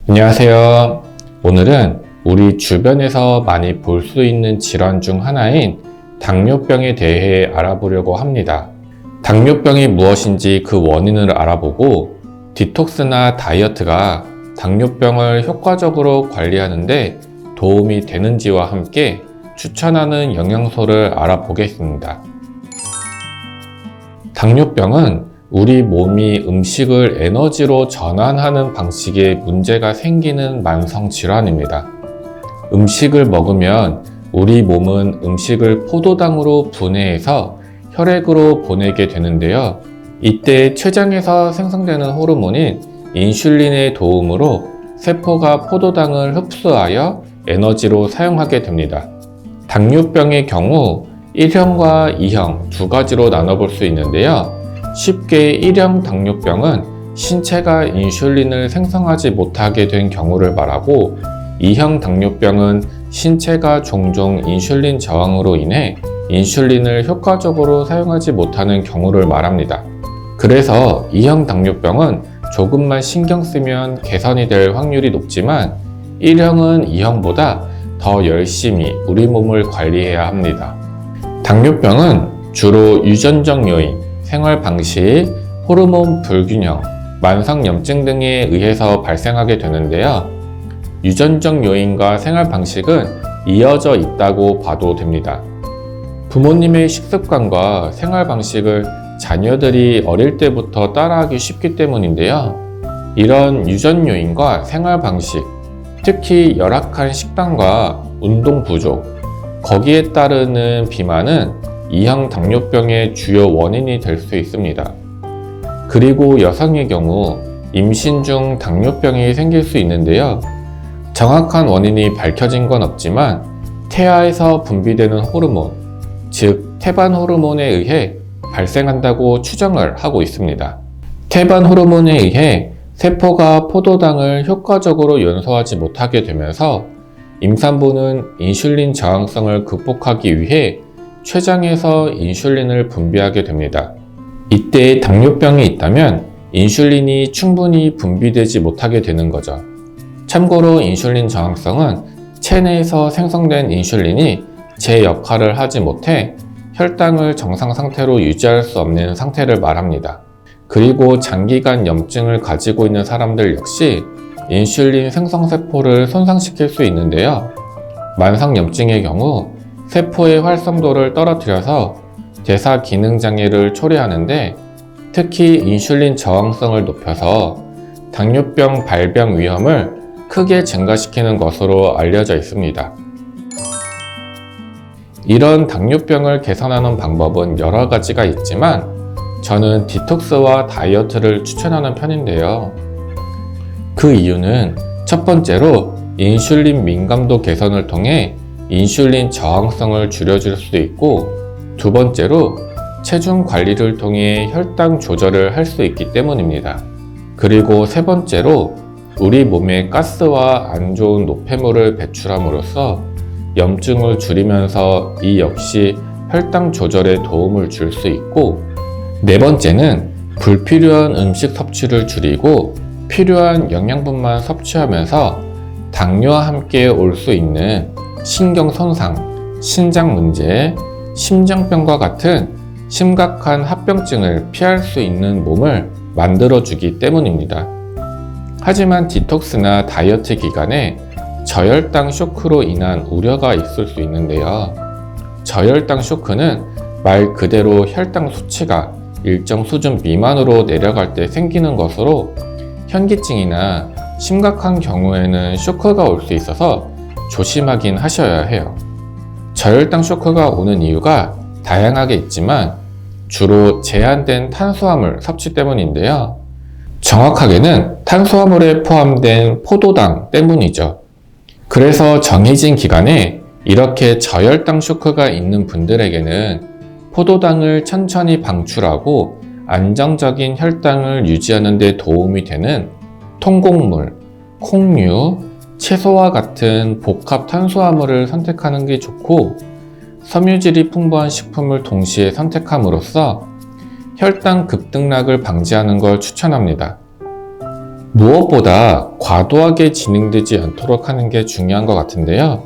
안녕하세요. 오늘은 우리 주변에서 많이 볼 수 있는 질환 중 하나인 당뇨병에 대해 알아보려고 합니다. 당뇨병이 무엇인지 그 원인을 알아보고 디톡스나 다이어트가 당뇨병을 효과적으로 관리하는데 도움이 되는지와 함께 추천하는 영양소를 알아보겠습니다. 당뇨병은 우리 몸이 음식을 에너지로 전환하는 방식에 문제가 생기는 만성 질환입니다. 음식을 먹으면 우리 몸은 음식을 포도당으로 분해해서 혈액으로 보내게 되는데요. 이때 췌장에서 생성되는 호르몬인 인슐린의 도움으로 세포가 포도당을 흡수하여 에너지로 사용하게 됩니다. 당뇨병의 경우 1형과 2형 두 가지로 나눠볼 수 있는데요. 쉽게 1형 당뇨병은 신체가 인슐린을 생성하지 못하게 된 경우를 말하고 2형 당뇨병은 신체가 종종 인슐린 저항으로 인해 인슐린을 효과적으로 사용하지 못하는 경우를 말합니다. 그래서 2형 당뇨병은 조금만 신경 쓰면 개선이 될 확률이 높지만 1형은 2형보다 더 열심히 우리 몸을 관리해야 합니다. 당뇨병은 주로 유전적 요인, 생활 방식, 호르몬 불균형, 만성염증 등에 의해서 발생하게 되는데요. 유전적 요인과 생활 방식은 이어져 있다고 봐도 됩니다. 부모님의 식습관과 생활 방식을 자녀들이 어릴 때부터 따라하기 쉽기 때문인데요. 이런 유전 요인과 생활 방식, 특히 열악한 식단과 운동 부족, 거기에 따르는 비만은 2형 당뇨병의 주요 원인이 될 수 있습니다. 그리고 여성의 경우 임신 중 당뇨병이 생길 수 있는데요. 정확한 원인이 밝혀진 건 없지만 태아에서 분비되는 호르몬, 즉 태반 호르몬에 의해 발생한다고 추정을 하고 있습니다. 태반 호르몬에 의해 세포가 포도당을 효과적으로 연소하지 못하게 되면서 임산부는 인슐린 저항성을 극복하기 위해 췌장에서 인슐린을 분비하게 됩니다. 이때 당뇨병이 있다면 인슐린이 충분히 분비되지 못하게 되는 거죠. 참고로 인슐린 저항성은 체내에서 생성된 인슐린이 제 역할을 하지 못해 혈당을 정상 상태로 유지할 수 없는 상태를 말합니다. 그리고 장기간 염증을 가지고 있는 사람들 역시 인슐린 생성세포를 손상시킬 수 있는데요. 만성염증의 경우 세포의 활성도를 떨어뜨려서 대사 기능 장애를 초래하는데 특히 인슐린 저항성을 높여서 당뇨병 발병 위험을 크게 증가시키는 것으로 알려져 있습니다. 이런 당뇨병을 개선하는 방법은 여러 가지가 있지만 저는 디톡스와 다이어트를 추천하는 편인데요. 그 이유는 첫 번째로 인슐린 민감도 개선을 통해 인슐린 저항성을 줄여줄 수 있고 두 번째로 체중 관리를 통해 혈당 조절을 할 수 있기 때문입니다. 그리고 세 번째로 우리 몸에 가스와 안 좋은 노폐물을 배출함으로써 염증을 줄이면서 이 역시 혈당 조절에 도움을 줄 수 있고 네 번째는 불필요한 음식 섭취를 줄이고 필요한 영양분만 섭취하면서 당뇨와 함께 올 수 있는 신경 손상, 신장 문제, 심장병과 같은 심각한 합병증을 피할 수 있는 몸을 만들어주기 때문입니다. 하지만 디톡스나 다이어트 기간에 저혈당 쇼크로 인한 우려가 있을 수 있는데요. 저혈당 쇼크는 말 그대로 혈당 수치가 일정 수준 미만으로 내려갈 때 생기는 것으로 현기증이나 심각한 경우에는 쇼크가 올 수 있어서 조심하긴 하셔야 해요. 저혈당 쇼크가 오는 이유가 다양하게 있지만 주로 제한된 탄수화물 섭취 때문인데요. 정확하게는 탄수화물에 포함된 포도당 때문이죠. 그래서 정해진 기간에 이렇게 저혈당 쇼크가 있는 분들에게는 포도당을 천천히 방출하고 안정적인 혈당을 유지하는 데 도움이 되는 통곡물, 콩류, 채소와 같은 복합 탄수화물을 선택하는 게 좋고 섬유질이 풍부한 식품을 동시에 선택함으로써 혈당 급등락을 방지하는 걸 추천합니다. 무엇보다 과도하게 진행되지 않도록 하는 게 중요한 것 같은데요.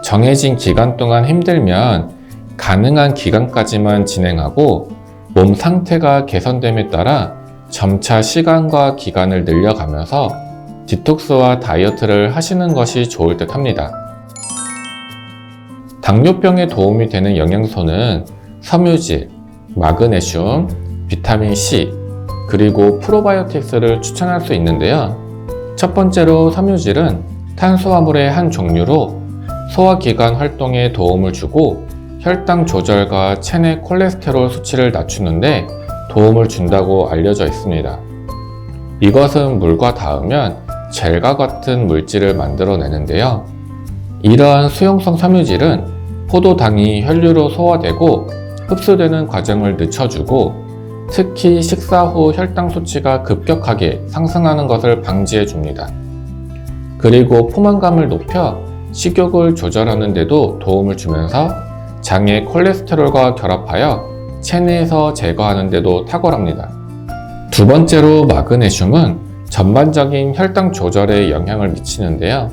정해진 기간 동안 힘들면 가능한 기간까지만 진행하고 몸 상태가 개선됨에 따라 점차 시간과 기간을 늘려가면서 디톡스와 다이어트를 하시는 것이 좋을 듯 합니다. 당뇨병에 도움이 되는 영양소는 섬유질, 마그네슘, 비타민 C, 그리고 프로바이오틱스를 추천할 수 있는데요. 첫 번째로 섬유질은 탄수화물의 한 종류로 소화기관 활동에 도움을 주고 혈당 조절과 체내 콜레스테롤 수치를 낮추는데 도움을 준다고 알려져 있습니다. 이것은 물과 닿으면 젤과 같은 물질을 만들어내는데요. 이러한 수용성 섬유질은 포도당이 혈류로 소화되고 흡수되는 과정을 늦춰주고 특히 식사 후 혈당 수치가 급격하게 상승하는 것을 방지해 줍니다. 그리고 포만감을 높여 식욕을 조절하는 데도 도움을 주면서 장의 콜레스테롤과 결합하여 체내에서 제거하는 데도 탁월합니다. 두 번째로 마그네슘은 전반적인 혈당 조절에 영향을 미치는데요.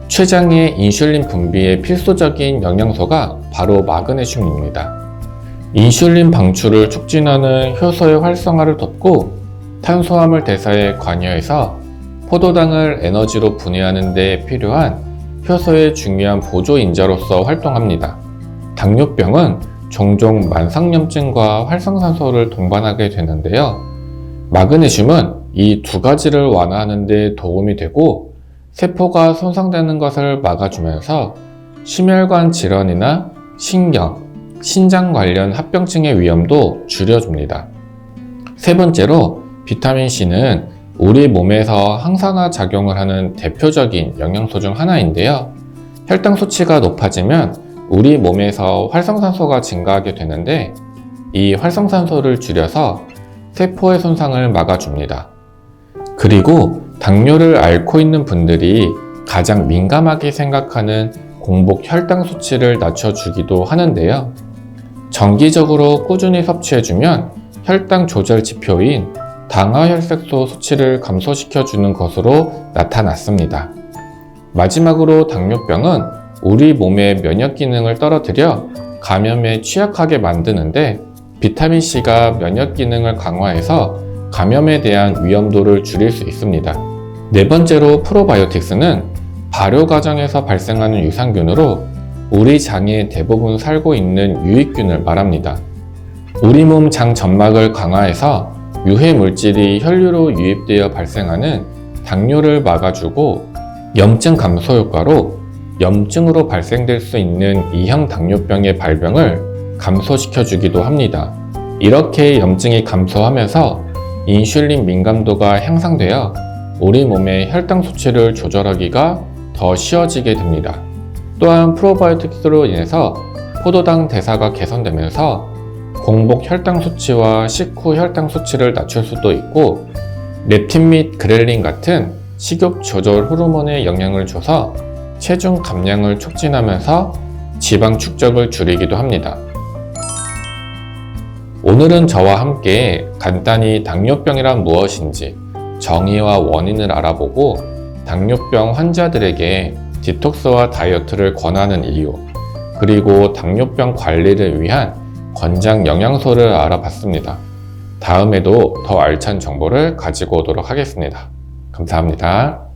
췌장의 인슐린 분비에 필수적인 영양소가 바로 마그네슘입니다. 인슐린 방출을 촉진하는 효소의 활성화를 돕고 탄수화물 대사에 관여해서 포도당을 에너지로 분해하는 데 필요한 효소의 중요한 보조인자로서 활동합니다. 당뇨병은 종종 만성염증과 활성산소를 동반하게 되는데요. 마그네슘은 이 두 가지를 완화하는 데 도움이 되고 세포가 손상되는 것을 막아주면서 심혈관 질환이나 신경, 신장 관련 합병증의 위험도 줄여줍니다. 세 번째로 비타민C는 우리 몸에서 항산화 작용을 하는 대표적인 영양소 중 하나인데요. 혈당 수치가 높아지면 우리 몸에서 활성산소가 증가하게 되는데 이 활성산소를 줄여서 세포의 손상을 막아줍니다. 그리고 당뇨를 앓고 있는 분들이 가장 민감하게 생각하는 공복 혈당 수치를 낮춰주기도 하는데요. 정기적으로 꾸준히 섭취해주면 혈당 조절 지표인 당화혈색소 수치를 감소시켜주는 것으로 나타났습니다. 마지막으로 당뇨병은 우리 몸의 면역 기능을 떨어뜨려 감염에 취약하게 만드는데 비타민C가 면역 기능을 강화해서 감염에 대한 위험도를 줄일 수 있습니다. 네 번째로 프로바이오틱스는 발효 과정에서 발생하는 유산균으로 우리 장에 대부분 살고 있는 유익균을 말합니다. 우리 몸 장 점막을 강화해서 유해 물질이 혈류로 유입되어 발생하는 당뇨를 막아주고 염증 감소 효과로 염증으로 발생될 수 있는 2형 당뇨병의 발병을 감소시켜주기도 합니다. 이렇게 염증이 감소하면서 인슐린 민감도가 향상되어 우리 몸의 혈당 수치를 조절하기가 더 쉬워지게 됩니다. 또한 프로바이오틱스로 인해서 포도당 대사가 개선되면서 공복 혈당 수치와 식후 혈당 수치를 낮출 수도 있고 렙틴 및 그렐린 같은 식욕 조절 호르몬에 영향을 줘서 체중 감량을 촉진하면서 지방 축적을 줄이기도 합니다. 오늘은 저와 함께 간단히 당뇨병이란 무엇인지 정의와 원인을 알아보고 당뇨병 환자들에게 디톡스와 다이어트를 권하는 이유, 그리고 당뇨병 관리를 위한 권장 영양소를 알아봤습니다. 다음에도 더 알찬 정보를 가지고 오도록 하겠습니다. 감사합니다.